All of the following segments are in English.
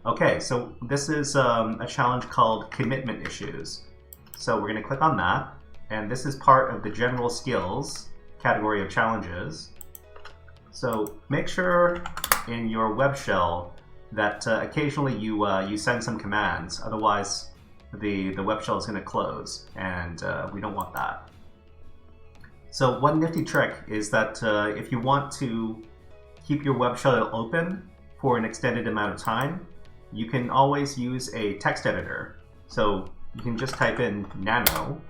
Okay, so this is a challenge called commitment issues. So we're going to click on that, and this is part of the general skills category of challenges. So make sure in your web shell that occasionally you send some commands, otherwise the web shell is going to close, and we don't want that. So one nifty trick is that if you want to keep your web shell open for an extended amount of time, you can always use a text editor. So you can just type in nano,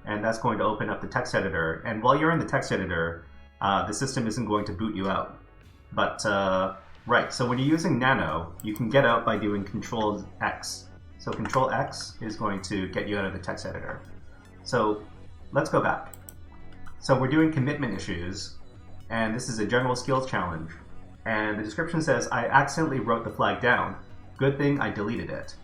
and that's going to open up the text editor. And while you're in the text editor, the system isn't going to boot you out. But, right, so when you're using nano, you can get out by doing Control X. So Control X is going to get you out of the text editor. So let's go back. So we're doing commitment issues, and this is a general skills challenge. And the description says, I accidentally wrote the flag down. Good thing I deleted it.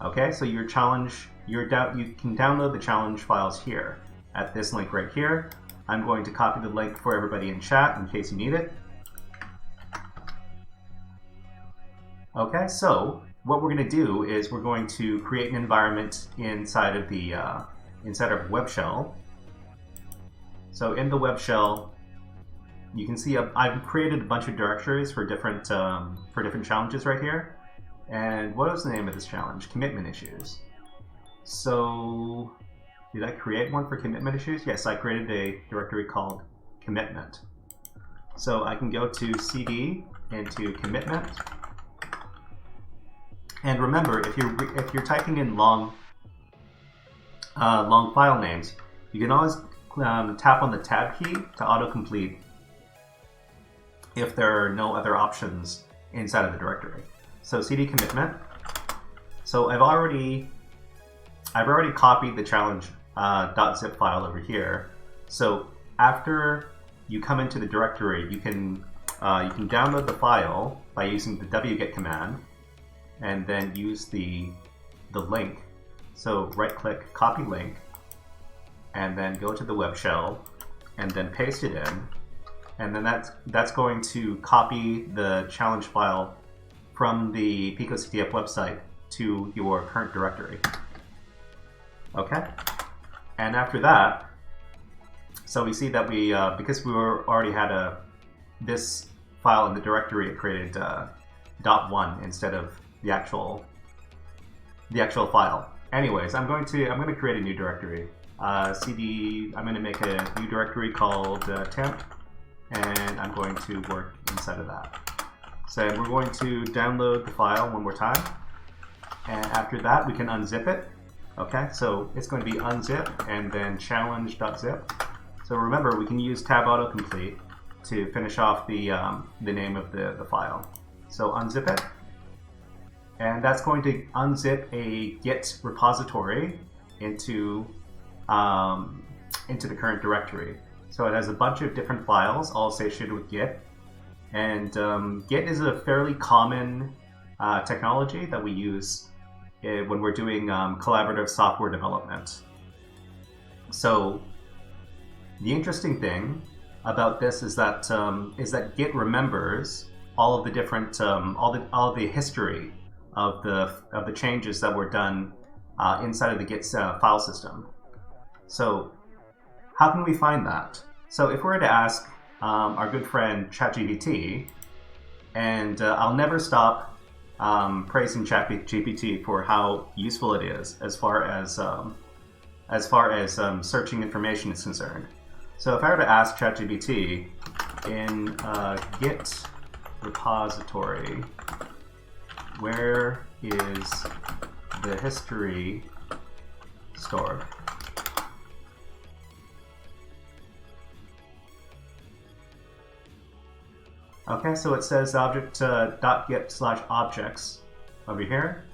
Okay, so your challenge, you can download the challenge files here at this link right here. I'm going to copy the link for everybody in chat in case you need it. Okay, so what we're going to do is we're going to create an environment inside of the web shell. So in the web shell, you can see I've created a bunch of directories for different challenges right here. And what was the name of this challenge? Commitment issues. So did I create one for commitment issues? Yes, I created a directory called commitment. So I can go to cd into commitment. And remember, if you're typing in long file names, you can always tap on the tab key to autocomplete if there are no other options inside of the directory. So cd commitment. So I've already copied the challenge .zip file over here. So after you come into the directory, you can download the file by using the wget command, and then use the link. So right click, copy link, and then go to the web shell, and then paste it in, and then that's going to copy the challenge file from the picoCTF website to your current directory. Okay, and after that, so we see that we because we already had this file in the directory, it created .1 instead of the actual file. Anyways, I'm going to create a new directory. cd. I'm going to make a new directory called temp, and I'm going to work inside of that. So we're going to download the file one more time, and after that we can unzip it. Okay, so it's going to be unzip and then challenge.zip. So remember, we can use tab autocomplete to finish off the name of the file. So unzip it, and that's going to unzip a Git repository into the current directory. So it has a bunch of different files all associated with Git. And Git is a fairly common technology that we use when we're doing collaborative software development. So the interesting thing about this is that Git remembers all of the different all the history of the changes that were done inside of the Git file system. So how can we find that? So if we were to ask our good friend ChatGPT, and I'll never stop praising ChatGPT for how useful it is as far as searching information is concerned. So if I were to ask ChatGPT in a Git repository, where is the history stored? Okay, so it says object.git/objects over here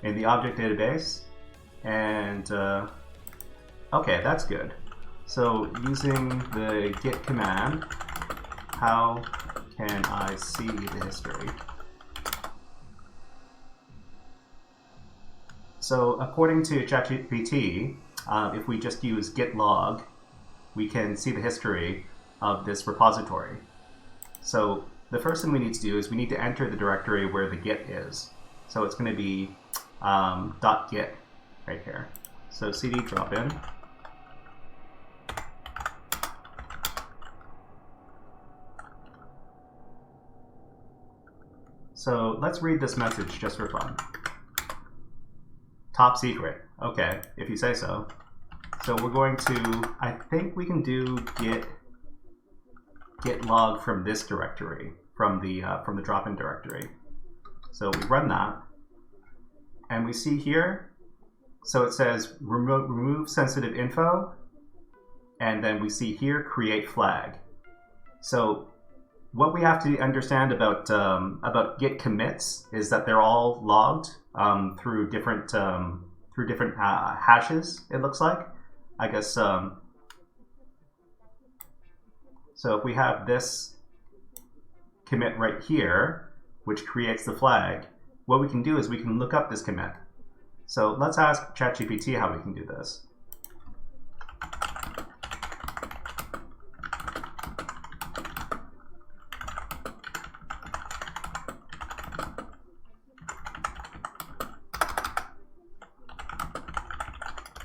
in the object database, and okay, that's good. So using the git command, how can I see the history? So according to ChatGPT, if we just use git log, we can see the history of this repository. So the first thing we need to do is we need to enter the directory where the git is. So it's going to be .git right here. So cd drop in. So let's read this message just for fun. Top secret. Okay, if you say so. So we're going to, I think we can do git log from this directory, from the drop-in directory. So we run that, and we see here, so it says remove sensitive info, and then we see here create flag. So what we have to understand about git commits is that they're all logged through different hashes. It looks like, I guess. So if we have this commit right here, which creates the flag, what we can do is we can look up this commit. So let's ask ChatGPT how we can do this.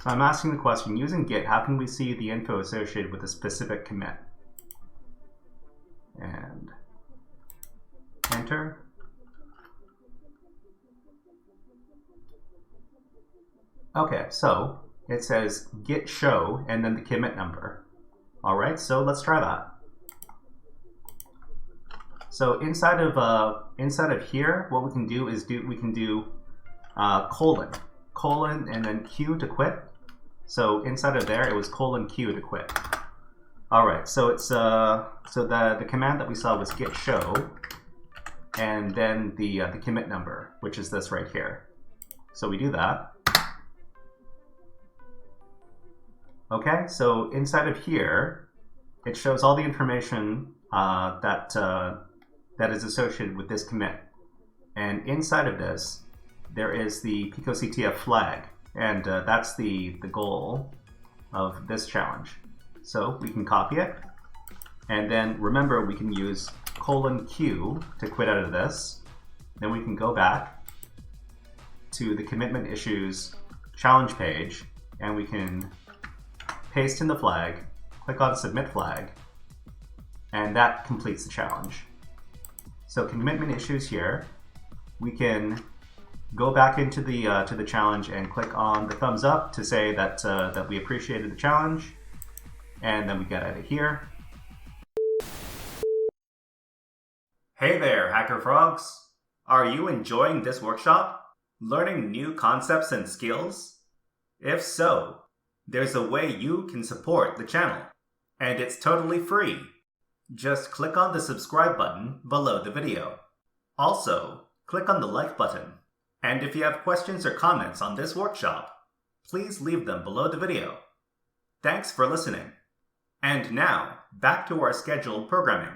So I'm asking the question, using Git, how can we see the info associated with a specific commit? And enter. Okay, so it says git show and then the commit number. All right, so let's try that. So inside of here, what we can do is colon and then Q to quit. So inside of there, it was :Q to quit. All right, so it's so the command that we saw was git show, and then the commit number, which is this right here. So we do that. Okay, so inside of here, it shows all the information that is associated with this commit. And inside of this, there is the picoCTF flag, and that's the goal of this challenge. So we can copy it, and then remember we can use :Q to quit out of this. Then we can go back to the commitment issues challenge page, and we can paste in the flag, click on submit flag, and that completes the challenge. So commitment issues here, we can go back into the challenge and click on the thumbs up to say that that we appreciated the challenge, and then we get out of here. Hey there, HackerFrogs! Are you enjoying this workshop? Learning new concepts and skills? If so, there's a way you can support the channel, and it's totally free. Just click on the subscribe button below the video. Also, click on the like button. And if you have questions or comments on this workshop, please leave them below the video. Thanks for listening. And now, back to our scheduled programming.